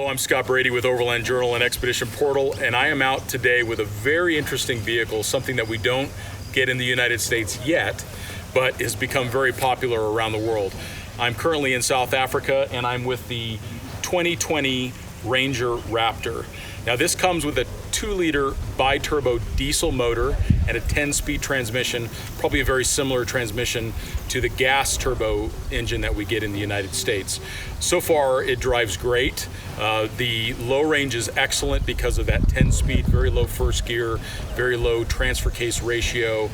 Hello, I'm Scott Brady with Overland Journal and Expedition Portal, and I am out today with a very interesting vehicle, something that we don't get in the United States yet, but has become very popular around the world. I'm currently in South Africa, and I'm with the 2020 Ranger Raptor. Now this comes with a 2-liter bi-turbo diesel motor and a 10-speed transmission, probably a very similar transmission to the gas turbo engine that we get in the United States. So far it drives great. The low range is excellent because of that 10-speed, very low first gear, very low transfer case ratio,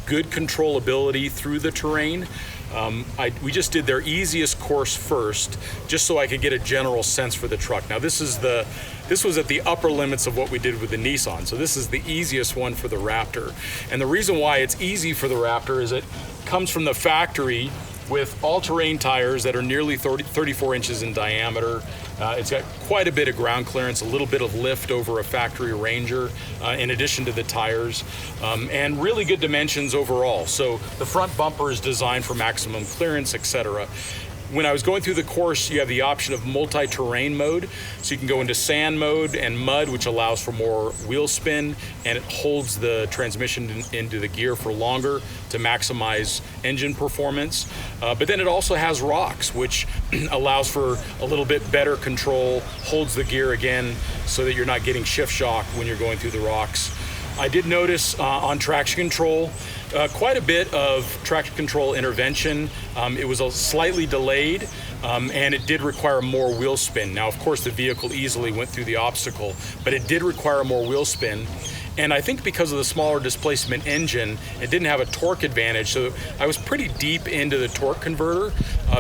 good controllability through the terrain. We just did their easiest course first, just so I could get a general sense for the truck. Now this was at the upper limits of what we did with the Nissan, so this is the easiest one for the Raptor. And the reason why it's easy for the Raptor is it comes from the factory with all-terrain tires that are nearly 34 inches in diameter. It's got quite a bit of ground clearance, a little bit of lift over a factory Ranger, in addition to the tires, and really good dimensions overall. So the front bumper is designed for maximum clearance, etc. When I was going through the course, you have the option of multi-terrain mode. So you can go into sand mode and mud, which allows for more wheel spin, and it holds the transmission into the gear for longer to maximize engine performance. But then it also has rocks, which allows for a little bit better control, holds the gear again so that you're not getting shift shock when you're going through the rocks. I did notice on traction control, quite a bit of traction control intervention. It was slightly delayed, and it did require more wheel spin. Now, of course, the vehicle easily went through the obstacle, but it did require more wheel spin. And I think because of the smaller displacement engine, it didn't have a torque advantage. So I was pretty deep into the torque converter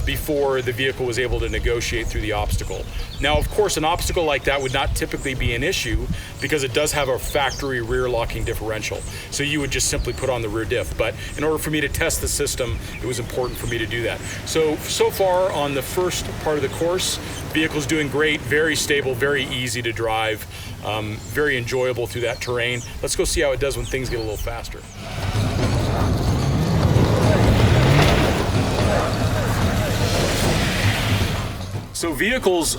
before the vehicle was able to negotiate through the obstacle. Now, of course, an obstacle like that would not typically be an issue because it does have a factory rear locking differential. So you would just simply put on the rear diff. But in order for me to test the system, it was important for me to do that. So far on the first part of the course, vehicle's doing great, very stable, very easy to drive, very enjoyable through that terrain. Let's go see how it does when things get a little faster. So vehicles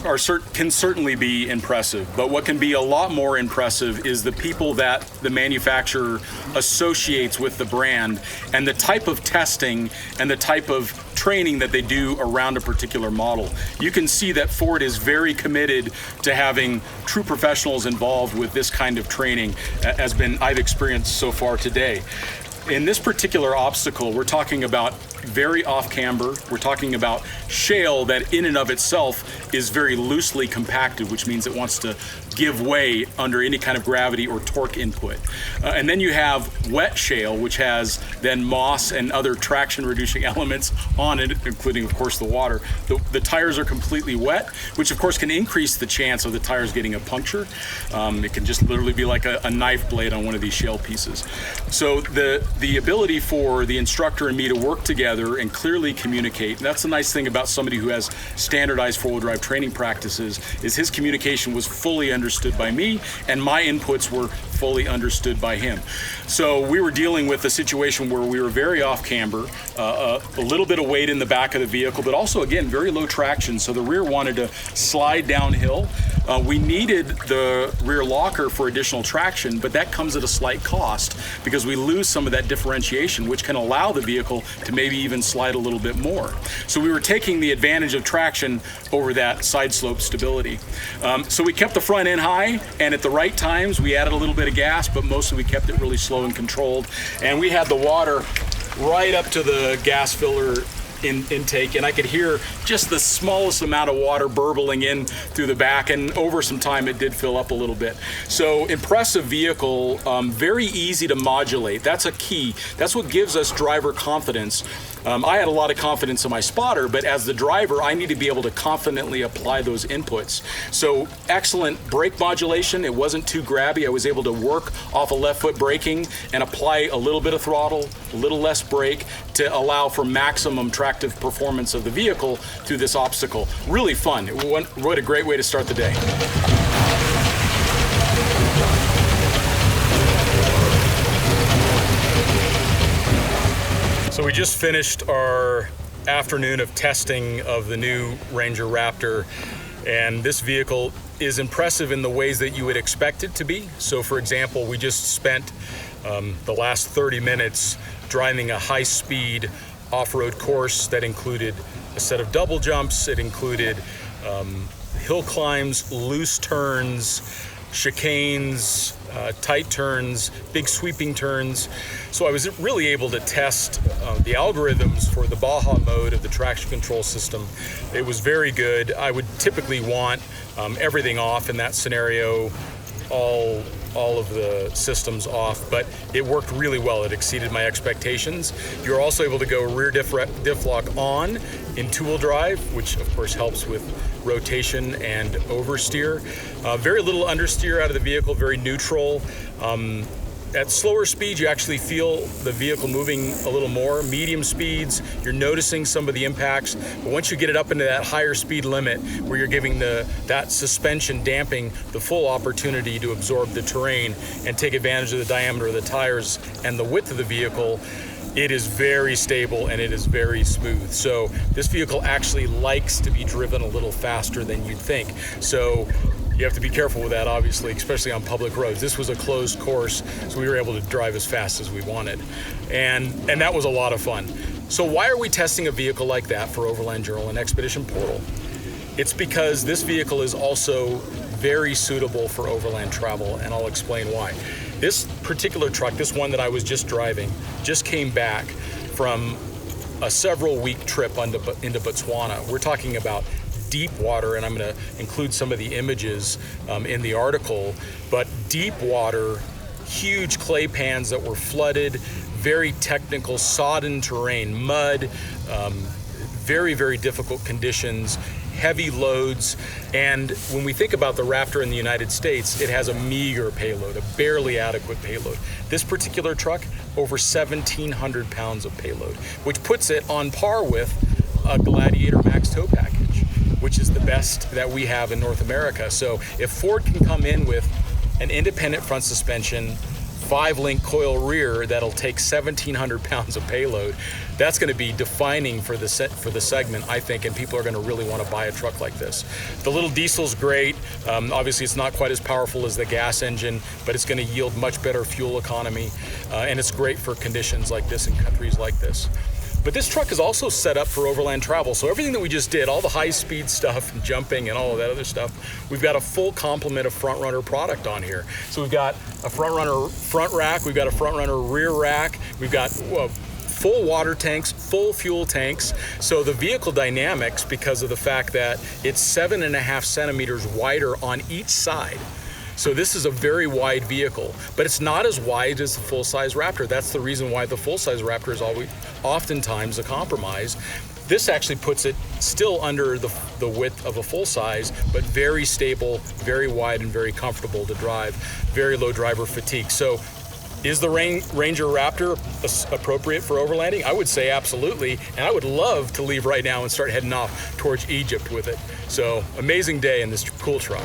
can certainly be impressive, but what can be a lot more impressive is the people that the manufacturer associates with the brand and the type of testing and the type of training that they do around a particular model. You can see that Ford is very committed to having true professionals involved with this kind of training, as I've experienced so far today. In this particular obstacle, we're talking about very off camber. We're talking about shale that in and of itself is very loosely compacted, which means it wants to give way under any kind of gravity or torque input. And then you have wet shale, which has then moss and other traction reducing elements on it, including of course the water. The tires are completely wet, which of course can increase the chance of the tires getting a puncture. It can just literally be like a knife blade on one of these shale pieces. So the ability for the instructor and me to work together and clearly communicate, and that's the nice thing about somebody who has standardized four-wheel drive training practices, is his communication was fully understood by me and my inputs were fully understood by him. So we were dealing with a situation where we were very off camber, a little bit of weight in the back of the vehicle, but also again very low traction, so the rear wanted to slide downhill. We needed the rear locker for additional traction, but that comes at a slight cost because we lose some of that differentiation, which can allow the vehicle to maybe even slide a little bit more. So we were taking the advantage of traction over that side slope stability. So we kept the front end high, and at the right times we added a little bit of gas, but mostly we kept it really slow and controlled. And we had the water right up to the gas filler intake, and I could hear just the smallest amount of water burbling in through the back, and over some time it did fill up a little bit. So impressive vehicle, very easy to modulate. That's a key. That's what gives us driver confidence. I had a lot of confidence in my spotter, but as the driver, I need to be able to confidently apply those inputs. So excellent brake modulation. It wasn't too grabby. I was able to work off of left foot braking and apply a little bit of throttle, a little less brake to allow for maximum tractive performance of the vehicle through this obstacle. Really fun. What a great way to start the day. So we just finished our afternoon of testing of the new Ranger Raptor, And this vehicle is impressive in the ways that you would expect it to be. So for example, we just spent the last 30 minutes driving a high-speed off-road course that included a set of double jumps. It included hill climbs, loose turns, chicanes, tight turns, big sweeping turns. So I was really able to test the algorithms for the Baja mode of the traction control system. It was very good. I would typically want everything off in that scenario, all of the systems off, but it worked really well. It exceeded my expectations. You're also able to go rear diff lock on in two-wheel drive, which of course helps with rotation and oversteer. Very little understeer out of the vehicle, very neutral. At slower speeds, you actually feel the vehicle moving a little more. Medium speeds, you're noticing some of the impacts. But once you get it up into that higher speed limit, where you're giving that suspension damping the full opportunity to absorb the terrain and take advantage of the diameter of the tires and the width of the vehicle, it is very stable and it is very smooth. So this vehicle actually likes to be driven a little faster than you'd think. So you have to be careful with that, obviously, especially on public roads. This was a closed course, so we were able to drive as fast as we wanted. And that was a lot of fun. So why are we testing a vehicle like that for Overland Journal and Expedition Portal? It's because this vehicle is also very suitable for overland travel, and I'll explain why. This particular truck, this one that I was just driving, just came back from a several-week trip into Botswana. We're talking about deep water, and I'm going to include some of the images in the article, but deep water, huge clay pans that were flooded, very technical, sodden terrain, mud, very, very difficult conditions, heavy loads. And when we think about the Raptor in the United States, it has a meager payload, a barely adequate payload. This particular truck, over 1,700 pounds of payload, which puts it on par with a Gladiator Max tow package, which is the best that we have in North America. So if Ford can come in with an independent front suspension, 5-link coil rear that'll take 1,700 pounds of payload, that's going to be defining for the segment, I think, and people are going to really want to buy a truck like this. The little diesel's great. Obviously, it's not quite as powerful as the gas engine, but it's going to yield much better fuel economy, and it's great for conditions like this in countries like this. But this truck is also set up for overland travel. So everything that we just did, all the high-speed stuff and jumping and all of that other stuff, we've got a full complement of Front Runner product on here. So we've got a Front Runner front rack, we've got a Front Runner rear rack, we've got full water tanks, full fuel tanks. So the vehicle dynamics, because of the fact that it's 7.5 centimeters wider on each side. So this is a very wide vehicle, but it's not as wide as the full-size Raptor. That's the reason why the full-size Raptor is oftentimes a compromise. This actually puts it still under the width of a full-size, but very stable, very wide, and very comfortable to drive. Very low driver fatigue. So is the Ranger Raptor appropriate for overlanding? I would say absolutely, and I would love to leave right now and start heading off towards Egypt with it. So amazing day in this cool truck.